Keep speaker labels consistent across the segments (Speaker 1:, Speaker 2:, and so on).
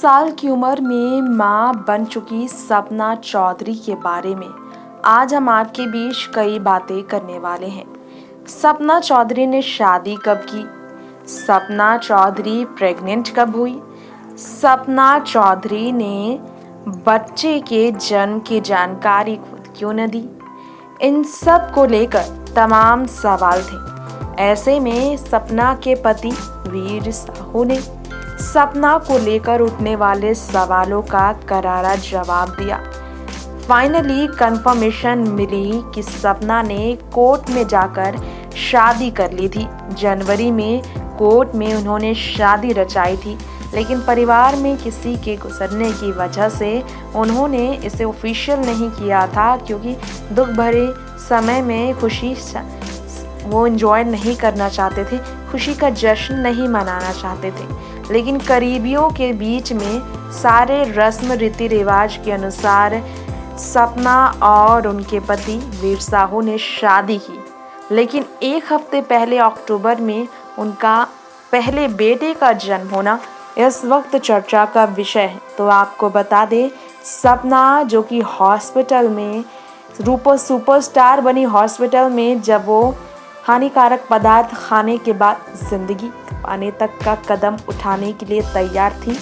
Speaker 1: साल की उम्र में मां बन चुकी सपना चौधरी के बारे में आज हम आपके बीच कई बातें करने वाले हैं। सपना चौधरी ने शादी कब की? सपना चौधरी प्रेग्नेंट कब हुई? सपना चौधरी ने बच्चे के जन्म की जानकारी खुद क्यों न दी? इन सब को लेकर तमाम सवाल थे। ऐसे में सपना के पति वीर साहू ने सपना को लेकर उठने वाले सवालों का करारा जवाब दिया। फाइनली कंफर्मेशन मिली कि सपना ने कोर्ट में जाकर शादी कर ली थी। जनवरी में कोर्ट में उन्होंने शादी रचाई थी, लेकिन परिवार में किसी के गुजरने की वजह से उन्होंने इसे ऑफिशियल नहीं किया था, क्योंकि दुख भरे समय में खुशी वो एंजॉय नहीं करना चाहते थे, खुशी का जश्न नहीं मनाना चाहते थे। लेकिन करीबियों के बीच में सारे रस्म रीति रिवाज के अनुसार सपना और उनके पति वीर साहू ने शादी की। लेकिन एक हफ्ते पहले अक्टूबर में उनका पहले बेटे का जन्म होना इस वक्त चर्चा का विषय है। तो आपको बता दें, सपना जो कि हॉस्पिटल में सुपरस्टार बनी, हॉस्पिटल में जब वो हानिकारक पदार्थ खाने के बाद जिंदगी पाने तक का कदम उठाने के लिए तैयार थी,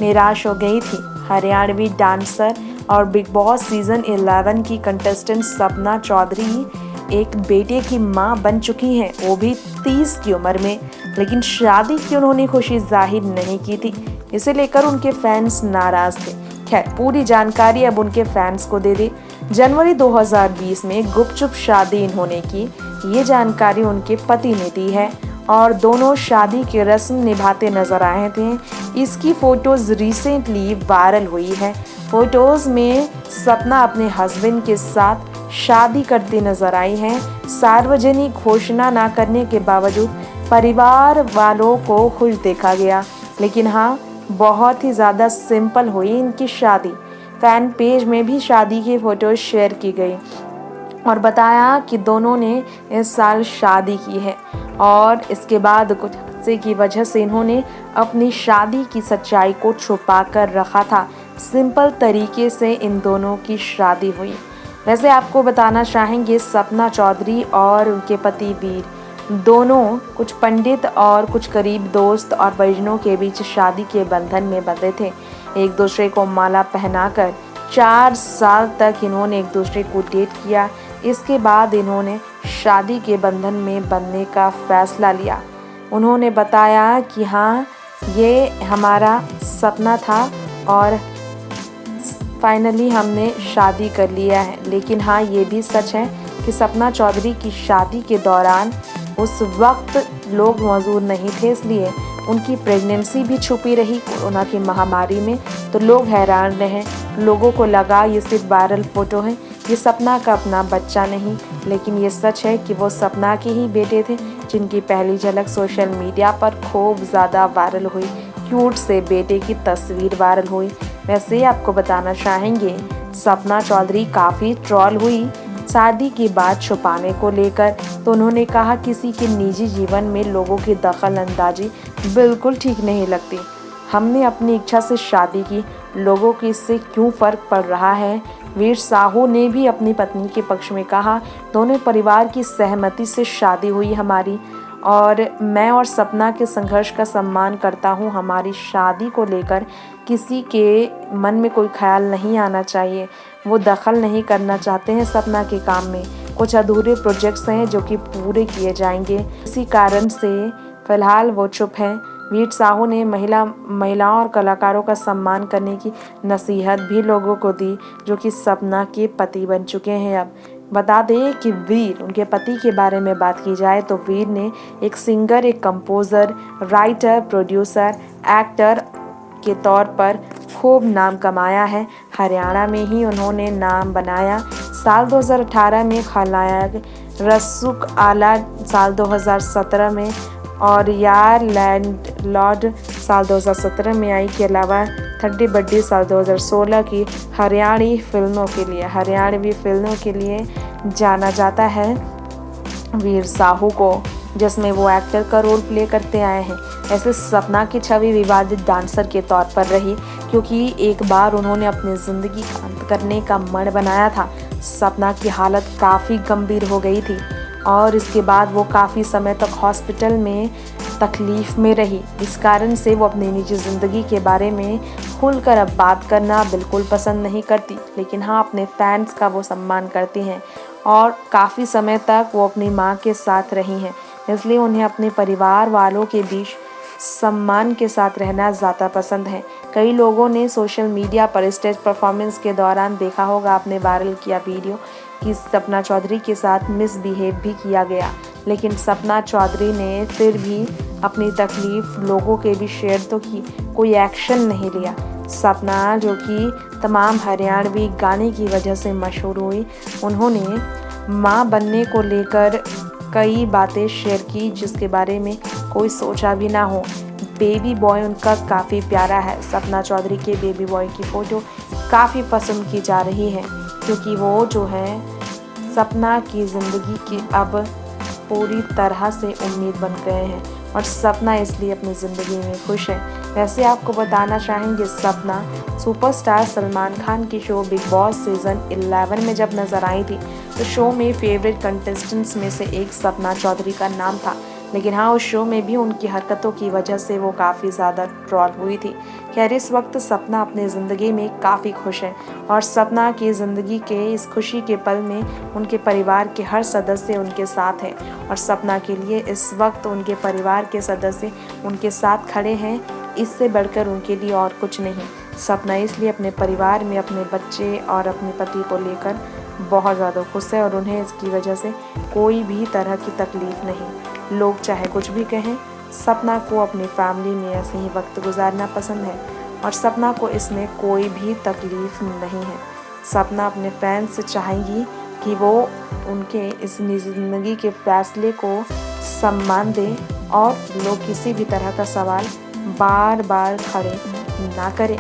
Speaker 1: निराश हो गई थी। हरियाणवी डांसर और बिग बॉस सीजन 11 की कंटेस्टेंट सपना चौधरी एक बेटे की मां बन चुकी हैं, वो भी 30 की उम्र में। लेकिन शादी की उन्होंने खुशी जाहिर नहीं की थी, इसे लेकर उनके फैंस नाराज थे। खैर, पूरी जानकारी अब उनके फैंस को दे दी। जनवरी 2020 में गुपचुप शादी इन्होंने की, ये जानकारी उनके पति ने दी है और दोनों शादी की रस्म निभाते नजर आए थे। इसकी फोटोज रिसेंटली वायरल हुई है। फोटोज में सपना अपने हस्बैंड के साथ शादी करती नजर आई है। सार्वजनिक घोषणा न करने के बावजूद परिवार वालों को खुश देखा गया, लेकिन हाँ, बहुत ही ज़्यादा सिंपल हुई इनकी शादी। फैन पेज में भी शादी की फोटोज शेयर की गई और बताया कि दोनों ने इस साल शादी की है और इसके बाद कुछ हादसे की वजह से इन्होंने अपनी शादी की सच्चाई को छुपा कर रखा था। सिंपल तरीके से इन दोनों की शादी हुई। वैसे आपको बताना चाहेंगे, सपना चौधरी और उनके पति वीर दोनों कुछ पंडित और कुछ करीब दोस्त और परिजनों के बीच शादी के बंधन में बंधे थे। एक दूसरे को माला पहनाकर 4 साल तक इन्होंने एक दूसरे को डेट किया। इसके बाद इन्होंने शादी के बंधन में बंधने का फैसला लिया। उन्होंने बताया कि हाँ, ये हमारा सपना था और फाइनली हमने शादी कर लिया है। लेकिन हाँ, ये भी सच है कि सपना चौधरी की शादी के दौरान उस वक्त लोग मौजूद नहीं थे, इसलिए उनकी प्रेगनेंसी भी छुपी रही कोरोना की महामारी में। तो लोग हैरान रहे, लोगों को लगा ये सिर्फ वायरल फोटो है, ये सपना का अपना बच्चा नहीं। लेकिन ये सच है कि वो सपना के ही बेटे थे, जिनकी पहली झलक सोशल मीडिया पर खूब ज़्यादा वायरल हुई। क्यूट से बेटे की तस्वीर वायरल हुई। वैसे आपको बताना चाहेंगे, सपना चौधरी काफ़ी ट्रोल हुई शादी की बात छुपाने को लेकर। तो उन्होंने कहा, किसी के निजी जीवन में लोगों की दखल अंदाजी बिल्कुल ठीक नहीं लगती। हमने अपनी इच्छा से शादी की, लोगों को इससे क्यों फ़र्क पड़ रहा है? वीर साहू ने भी अपनी पत्नी के पक्ष में कहा, दोनों परिवार की सहमति से शादी हुई हमारी और मैं और सपना के संघर्ष का सम्मान करता हूँ। हमारी शादी को लेकर किसी के मन में कोई ख्याल नहीं आना चाहिए। वो दखल नहीं करना चाहते हैं सपना के काम में। कुछ अधूरे प्रोजेक्ट्स हैं जो कि पूरे किए जाएंगे, इसी कारण से फिलहाल वो चुप हैं। वीर साहू ने महिलाओं और कलाकारों का सम्मान करने की नसीहत भी लोगों को दी, जो कि सपना के पति बन चुके हैं। अब बता दें कि वीर, उनके पति के बारे में बात की जाए तो वीर ने एक सिंगर, एक कंपोज़र, राइटर, प्रोड्यूसर, एक्टर के तौर पर खूब नाम कमाया है। हरियाणा में ही उन्होंने नाम बनाया। साल 2018 में खलनायक रसूख आला, साल 2017 में और यार लैंडलॉर्ड साल 2017 में आई, के अलावा 30 बड्डी साल 2016 की हरियाणवी फिल्मों के लिए जाना जाता है वीर साहू को, जिसमें वो एक्टर का रोल प्ले करते आए हैं। ऐसे सपना की छवि विवादित डांसर के तौर पर रही, क्योंकि एक बार उन्होंने अपनी ज़िंदगी का अंत करने का मन बनाया था। सपना की हालत काफ़ी गंभीर हो गई थी और इसके बाद वो काफ़ी समय तक हॉस्पिटल में तकलीफ़ में रही। इस कारण से वो अपनी निजी ज़िंदगी के बारे में खुलकर अब बात करना बिल्कुल पसंद नहीं करती, लेकिन हाँ, अपने फैंस का वो सम्मान करती हैं और काफ़ी समय तक वो अपनी माँ के साथ रही हैं, इसलिए उन्हें अपने परिवार वालों के बीच सम्मान के साथ रहना ज़्यादा पसंद है। कई लोगों ने सोशल मीडिया पर स्टेज परफॉर्मेंस के दौरान देखा होगा आपने वायरल किया वीडियो कि सपना चौधरी के साथ मिसबिहेव भी किया गया, लेकिन सपना चौधरी ने फिर भी अपनी तकलीफ़ लोगों के भी शेयर तो की, कोई एक्शन नहीं लिया। सपना जो कि तमाम हरियाणवी गाने की वजह से मशहूर हुई, उन्होंने माँ बनने को लेकर कई बातें शेयर की जिसके बारे में कोई सोचा भी ना हो। बेबी बॉय उनका काफ़ी प्यारा है। सपना चौधरी के बेबी बॉय की फ़ोटो काफ़ी पसंद की जा रही है क्योंकि वो जो है सपना की ज़िंदगी की अब पूरी तरह से उम्मीद बन गए हैं और सपना इसलिए अपनी ज़िंदगी में खुश है। वैसे आपको बताना चाहेंगे, सपना सुपरस्टार सलमान खान की शो बिग बॉस सीज़न 11 में जब नज़र आई थी तो शो में फेवरेट कंटेस्टेंट्स में से एक सपना चौधरी का नाम था, लेकिन हाँ, उस शो में भी उनकी हरकतों की वजह से वो काफ़ी ज़्यादा ट्रोल हुई थी। खैर, इस वक्त सपना अपनी ज़िंदगी में काफ़ी खुश है और सपना की ज़िंदगी के इस खुशी के पल में उनके परिवार के हर सदस्य उनके साथ हैं और सपना के लिए इस वक्त उनके परिवार के सदस्य उनके साथ खड़े हैं। इससे बढ़कर उनके लिए और कुछ नहीं। सपना इसलिए अपने परिवार में अपने बच्चे और अपने पति को लेकर बहुत ज़्यादा खुश है और उन्हें इसकी वजह से कोई भी तरह की तकलीफ़ नहीं। लोग चाहे कुछ भी कहें, सपना को अपनी फैमिली में ऐसे ही वक्त गुजारना पसंद है और सपना को इसमें कोई भी तकलीफ़ नहीं है। सपना अपने फैंस से चाहेंगी कि वो उनके इस ज़िंदगी के फैसले को सम्मान दें और लोग किसी भी तरह का सवाल बार बार खड़े ना करें।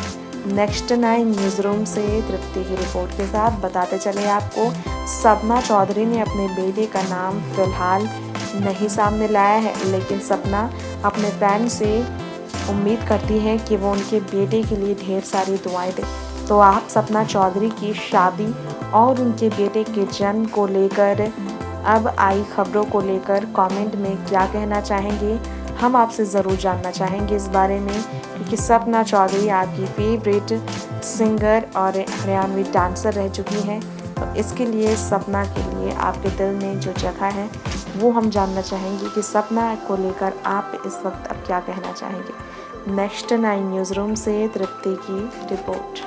Speaker 1: नेक्स्ट 9 न्यूज़ रूम से तृप्ति की रिपोर्ट के साथ बताते चले आपको, सपना चौधरी ने अपने बेटे का नाम फ़िलहाल नहीं सामने लाया है, लेकिन सपना अपने फैन से उम्मीद करती है कि वो उनके बेटे के लिए ढेर सारी दुआएं दें। तो आप सपना चौधरी की शादी और उनके बेटे के जन्म को लेकर अब आई खबरों को लेकर कमेंट में क्या कहना चाहेंगे, हम आपसे ज़रूर जानना चाहेंगे इस बारे में, क्योंकि सपना चौधरी आपकी फेवरेट सिंगर और हरियाणवी डांसर रह चुकी हैं। तो इसके लिए सपना के लिए आपके दिल में जो जगह है वो हम जानना चाहेंगे कि सपना को लेकर आप इस वक्त अब क्या कहना चाहेंगे। नेक्स्ट 9 न्यूज़ रूम से तृप्ति की रिपोर्ट।